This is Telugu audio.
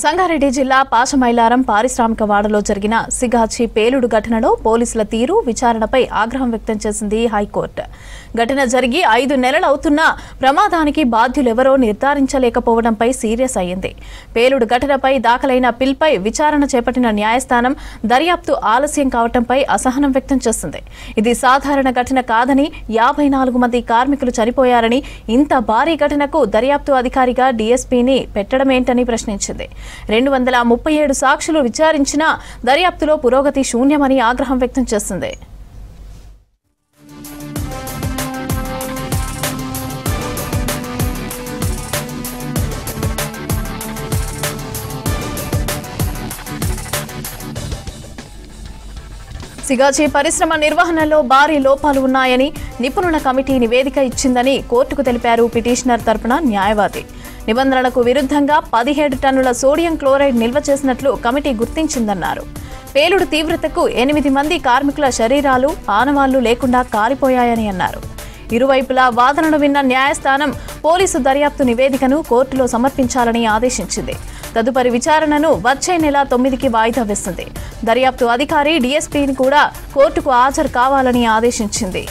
సంగారెడ్డి జిల్లా పాశమైలారం పారిశ్రామిక వాడలో జరిగిన సిగాచి పేలుడు ఘటనలో పోలీసుల తీరు విచారణపై ఆగ్రహం వ్యక్తం చేసింది హైకోర్టు. ఘటన జరిగి 5 నెలలవుతున్నా ప్రమాదానికి బాధ్యులెవరో నిర్ధారించలేకపోవడంపై సీరియస్ అయ్యింది. పేలుడు ఘటనపై దాఖలైన పిల్పై విచారణ చేపట్టిన న్యాయస్థానం దర్యాప్తు ఆలస్యం కావడంపై అసహనం వ్యక్తం చేసింది. ఇది సాధారణ ఘటన కాదని, 54 మంది కార్మికులు చనిపోయారని, ఇంత భారీ ఘటనకు దర్యాప్తు అధికారిగా డీఎస్పీని పెట్టడమేంటని ప్రశ్నించింది. 237 సాక్షులు విచారించినా దర్యాప్తులో పురోగతి శూన్యమని ఆగ్రహం వ్యక్తం చేసింది. సిగాచి పరిశ్రమ నిర్వహణలో భారీ లోపాలు ఉన్నాయని నిపుణుల కమిటీ నివేదిక ఇచ్చిందని కోర్టుకు తెలిపారు పిటిషనర్ తరపున న్యాయవాది. నిబంధనలకు విరుద్ధంగా 17 టన్నుల సోడియం క్లోరైడ్ నిల్వ చేసినట్లు కమిటీ గుర్తించిందన్నారు. పేలుడు తీవ్రతకు 8 మంది కార్మికుల శరీరాలు ఆనవాళ్లు లేకుండా కాలిపోయాయని అన్నారు. ఇరువైపులా వాదనలు విన్న న్యాయస్థానం పోలీసు దర్యాప్తు నివేదికను కోర్టులో సమర్పించాలని ఆదేశించింది. తదుపరి విచారణను వచ్చే నెల 9కి వాయిదా వేసింది. దర్యాప్తు అధికారి డీఎస్పీని కూడా కోర్టుకు హాజరు కావాలని ఆదేశించింది.